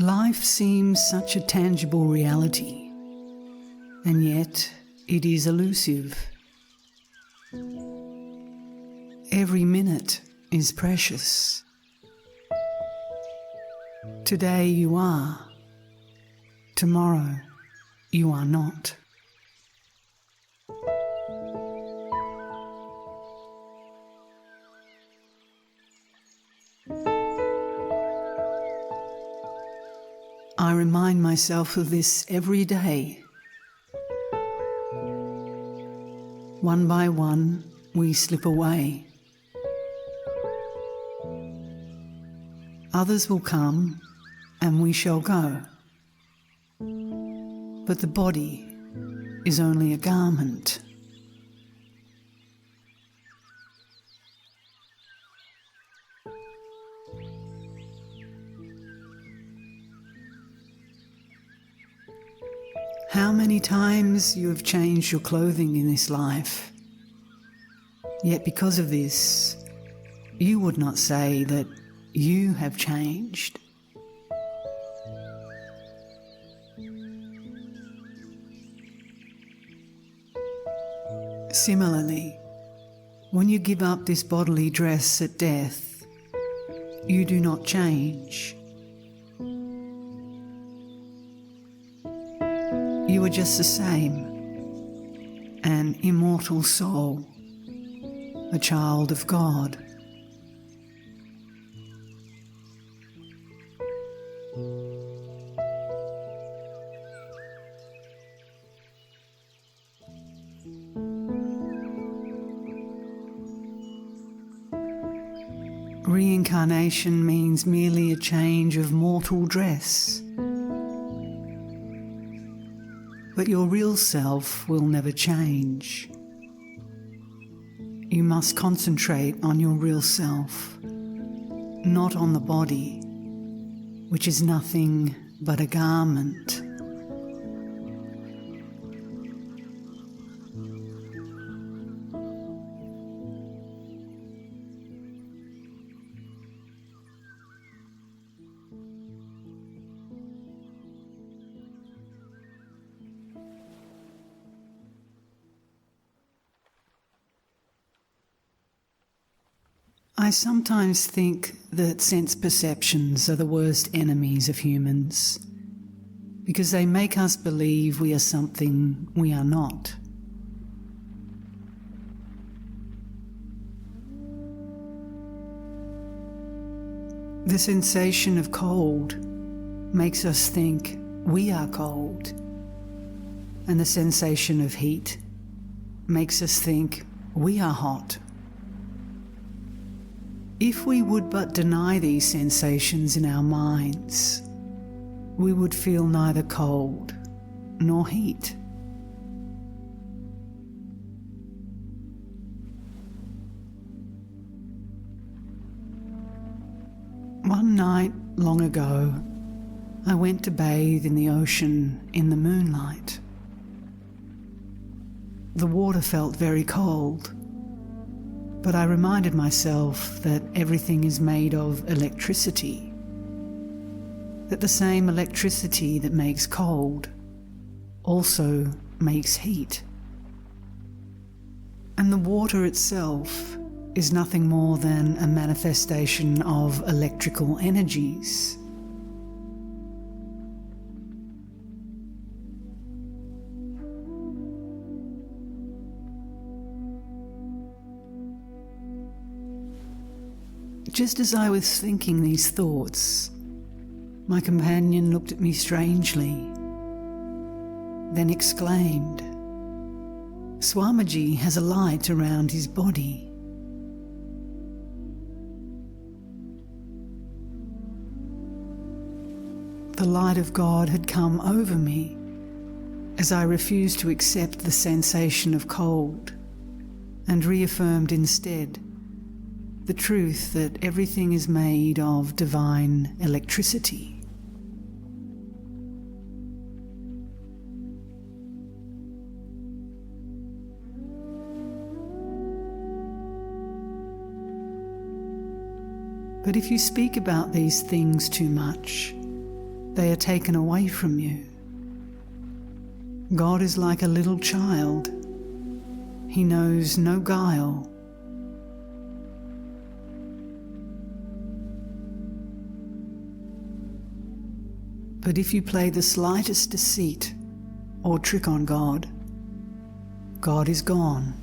Life seems such a tangible reality, and yet it is elusive. Every minute is precious. Today you are, tomorrow you are not. I remind myself of this every day. One by one, we slip away. Others will come, and we shall go. But the body is only a garment. How many times you have changed your clothing in this life, yet because of this, you would not say that you have changed. Similarly, when you give up this bodily dress at death, you do not change. You are just the same, an immortal soul, a child of God. Reincarnation means merely a change of mortal dress. But your real self will never change. You must concentrate on your real self, not on the body, which is nothing but a garment. I sometimes think that sense perceptions are the worst enemies of humans, because they make us believe we are something we are not. The sensation of cold makes us think we are cold, and the sensation of heat makes us think we are hot. If we would but deny these sensations in our minds, we would feel neither cold nor heat. One night long ago, I went to bathe in the ocean in the moonlight. The water felt very cold, but I reminded myself that everything is made of electricity, that the same electricity that makes cold also makes heat. And the water itself is nothing more than a manifestation of electrical energies. Just as I was thinking these thoughts, my companion looked at me strangely, then exclaimed, "Swamiji has a light around his body." The light of God had come over me as I refused to accept the sensation of cold and reaffirmed instead the truth that everything is made of divine electricity. But if you speak about these things too much, they are taken away from you. God is like a little child. He knows no guile. But if you play the slightest deceit or trick on God, God is gone.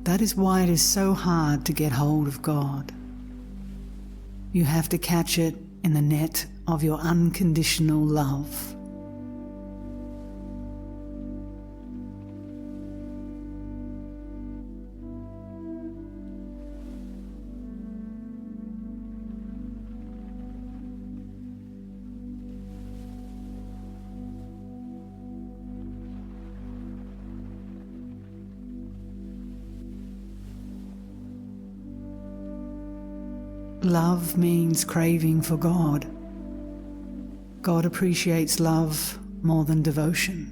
That is why it is so hard to get hold of God. You have to catch it in the net of your unconditional love. Love means craving for God. God appreciates love more than devotion.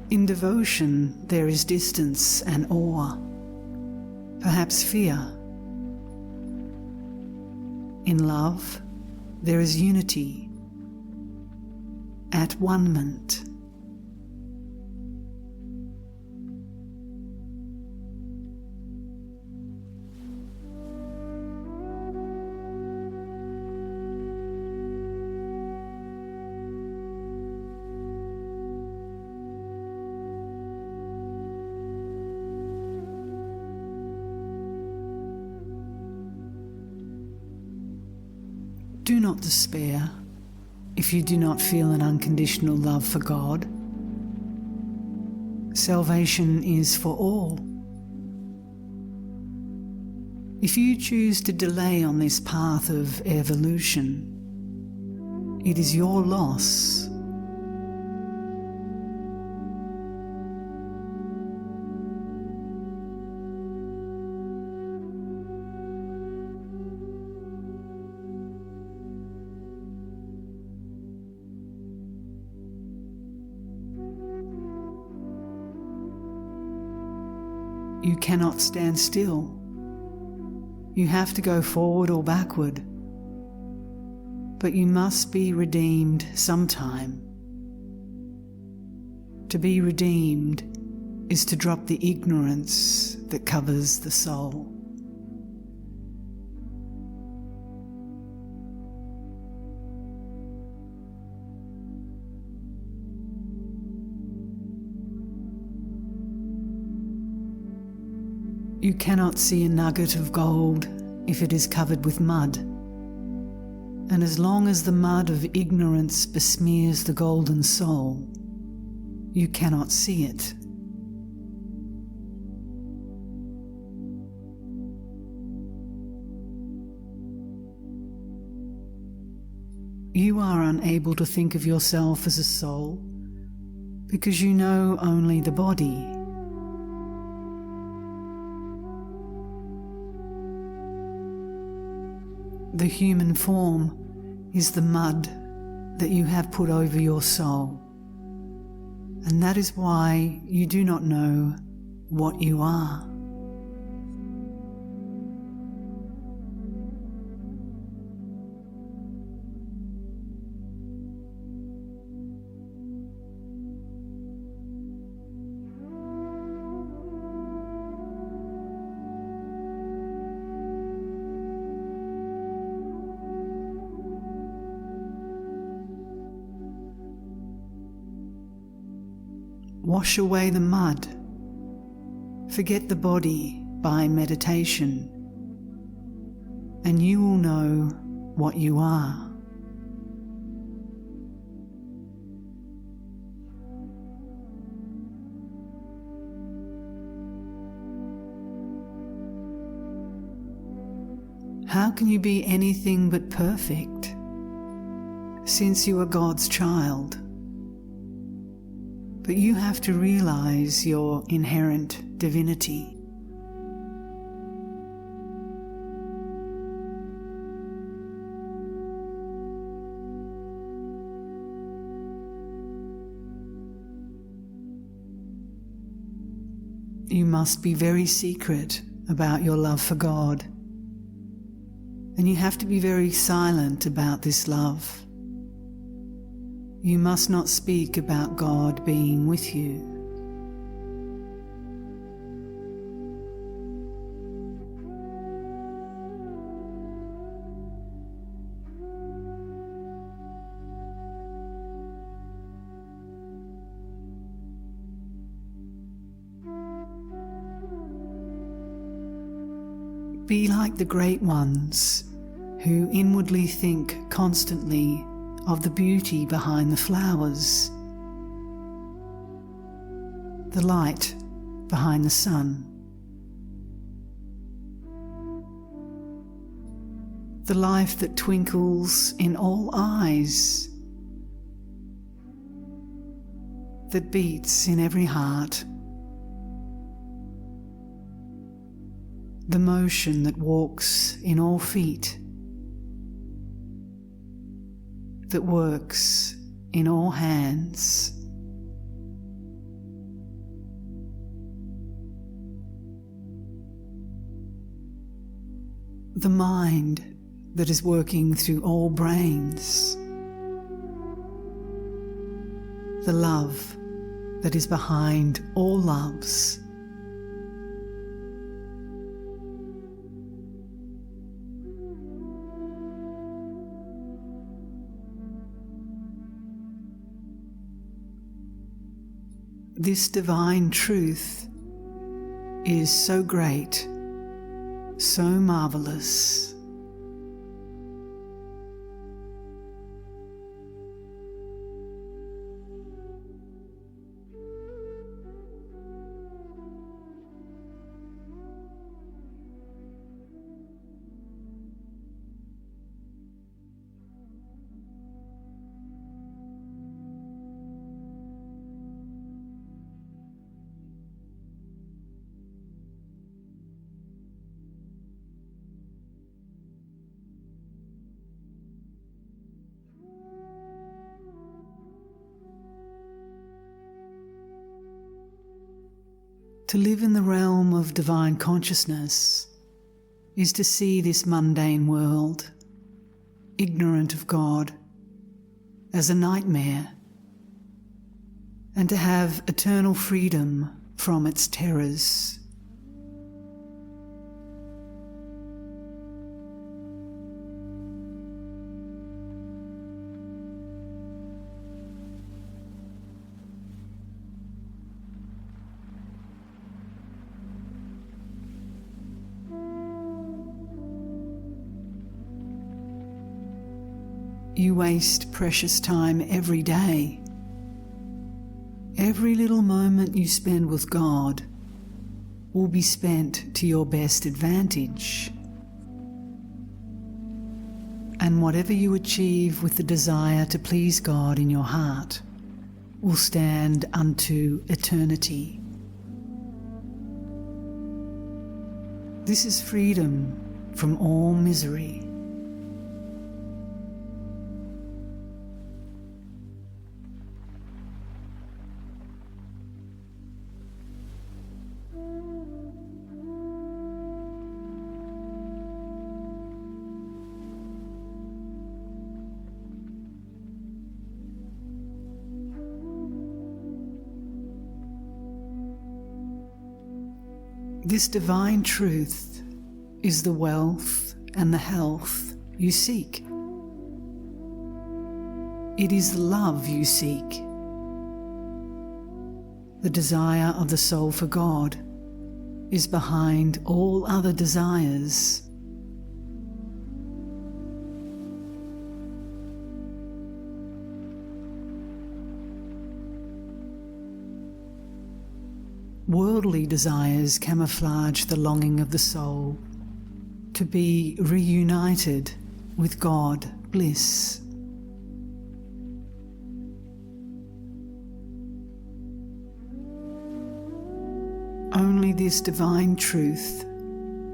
In devotion, there is distance and awe, perhaps fear. In love, there is unity, at-one-ment. Do not despair if you do not feel an unconditional love for God. Salvation is for all. If you choose to delay on this path of evolution, it is your loss. You cannot stand still. You have to go forward or backward. But you must be redeemed sometime. To be redeemed is to drop the ignorance that covers the soul. You cannot see a nugget of gold if it is covered with mud. And as long as the mud of ignorance besmears the golden soul, you cannot see it. You are unable to think of yourself as a soul because you know only the body. The human form is the mud that you have put over your soul, and that is why you do not know what you are. Wash away the mud. Forget the body by meditation, and you will know what you are. How can you be anything but perfect, since you are God's child? But you have to realize your inherent divinity. You must be very secret about your love for God. And you have to be very silent about this love. You must not speak about God being with you. Be like the great ones who inwardly think constantly of the beauty behind the flowers, the light behind the sun, the life that twinkles in all eyes, that beats in every heart, the motion that walks in all feet, that works in all hands. The mind that is working through all brains. The love that is behind all loves. This divine truth is so great, so marvelous. To live in the realm of divine consciousness is to see this mundane world, ignorant of God, as a nightmare, and to have eternal freedom from its terrors. You waste precious time every day. Every little moment you spend with God will be spent to your best advantage. And whatever you achieve with the desire to please God in your heart will stand unto eternity. This is freedom from all misery. This divine truth is the wealth and the health you seek. It is love you seek. The desire of the soul for God is behind all other desires. Worldly desires camouflage the longing of the soul to be reunited with God bliss. Only this divine truth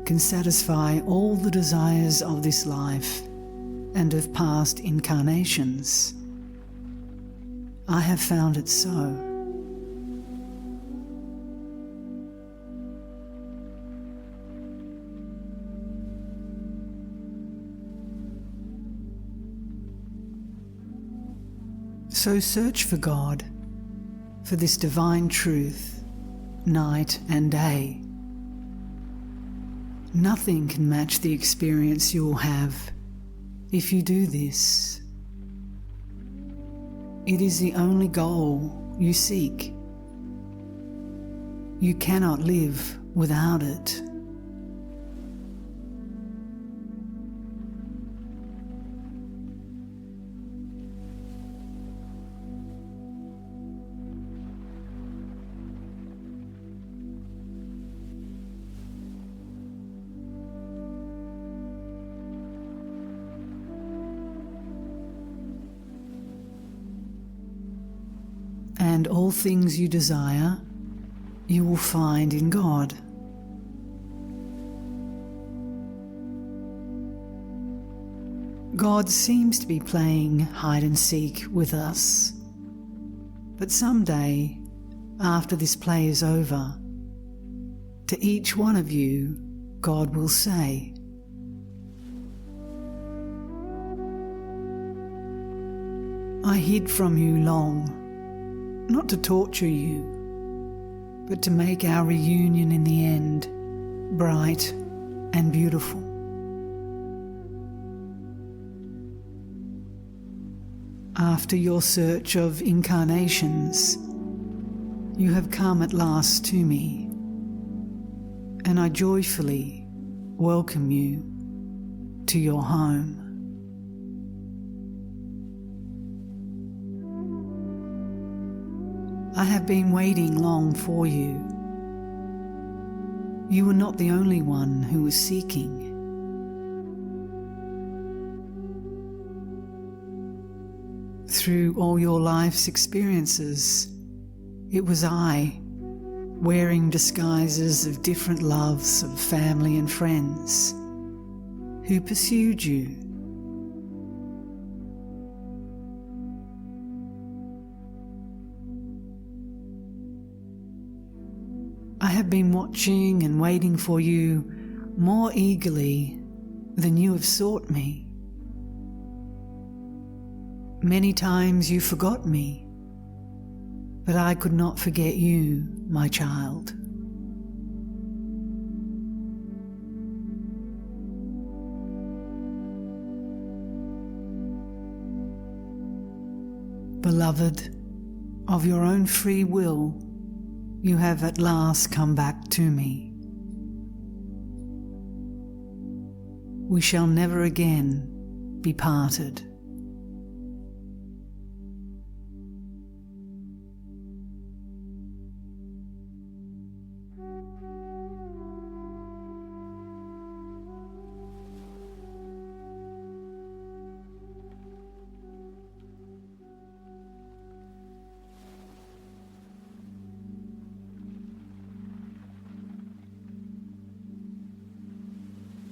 can satisfy all the desires of this life and of past incarnations. I have found it so. So search for God, for this divine truth, night and day. Nothing can match the experience you'll have if you do this. It is the only goal you seek. You cannot live without it. And all things you desire, you will find in God. God seems to be playing hide and seek with us. But someday, after this play is over, to each one of you, God will say, I hid from you long, not to torture you, but to make our reunion in the end bright and beautiful. After your search of incarnations, you have come at last to me, and I joyfully welcome you to your home. I have been waiting long for you. You were not the only one who was seeking. Through all your life's experiences, it was I, wearing disguises of different loves of family and friends, who pursued you. I have been watching and waiting for you more eagerly than you have sought me. Many times you forgot me, but I could not forget you, my child. Beloved, of your own free will, you have at last come back to me. We shall never again be parted.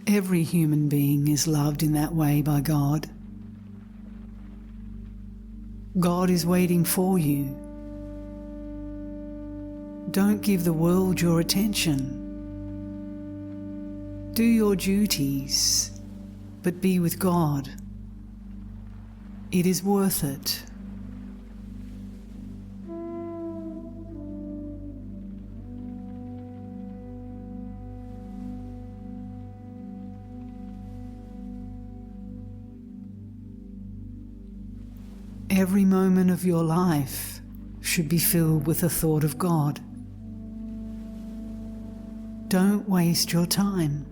Every human being is loved in that way by God. God is waiting for you. Don't give the world your attention. Do your duties, but be with God. It is worth it. Every moment of your life should be filled with the thought of God. Don't waste your time.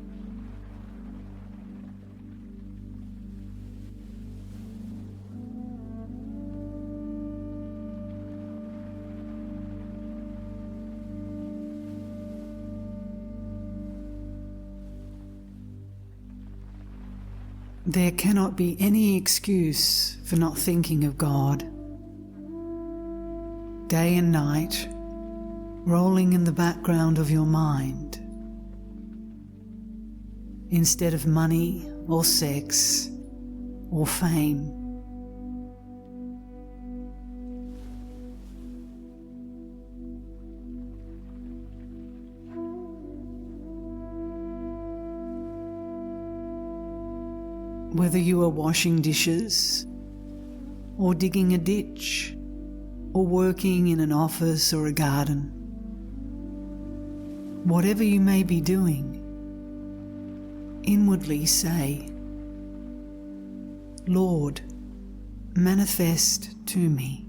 There cannot be any excuse for not thinking of God. Day and night, rolling in the background of your mind. Instead of money or sex or fame. Whether you are washing dishes, or digging a ditch, or working in an office or a garden. Whatever you may be doing, inwardly say, Lord, manifest to me.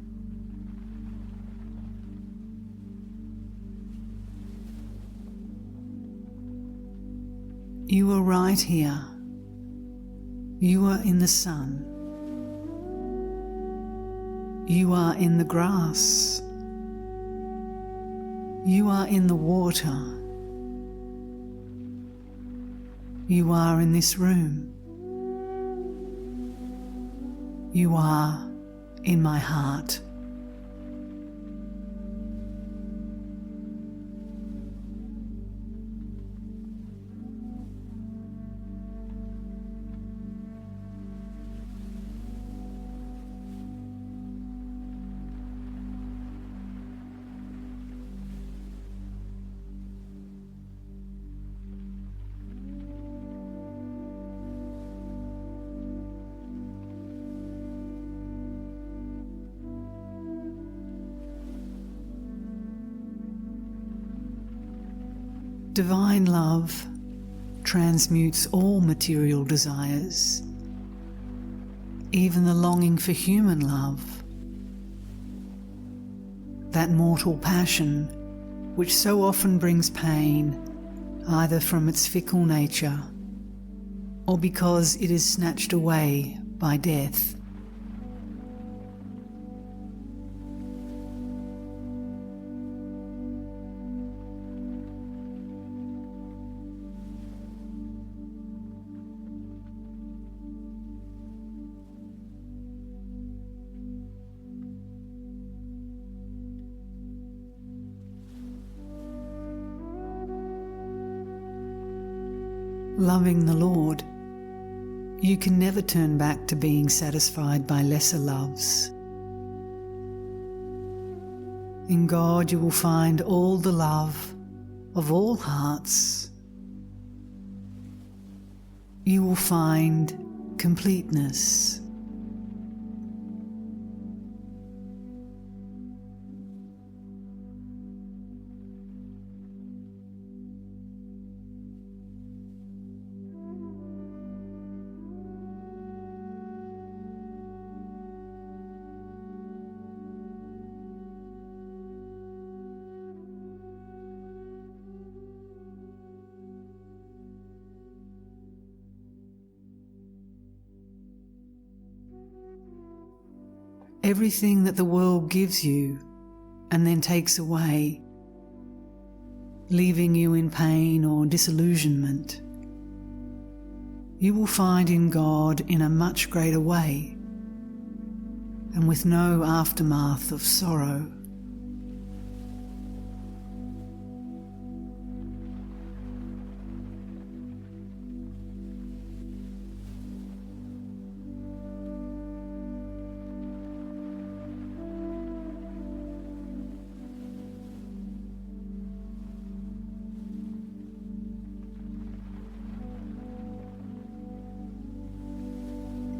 You are right here. You are in the sun. You are in the grass. You are in the water. You are in this room. You are in my heart. Divine love transmutes all material desires, even the longing for human love, that mortal passion which so often brings pain, either from its fickle nature or because it is snatched away by death. Loving the Lord, you can never turn back to being satisfied by lesser loves. In God you will find all the love of all hearts. You will find completeness. Everything that the world gives you and then takes away, leaving you in pain or disillusionment, you will find in God in a much greater way and with no aftermath of sorrow.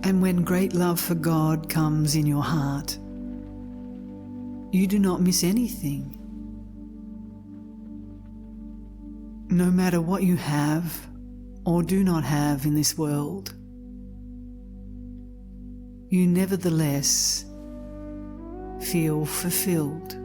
And when great love for God comes in your heart, you do not miss anything. No matter what you have or do not have in this world, you nevertheless feel fulfilled.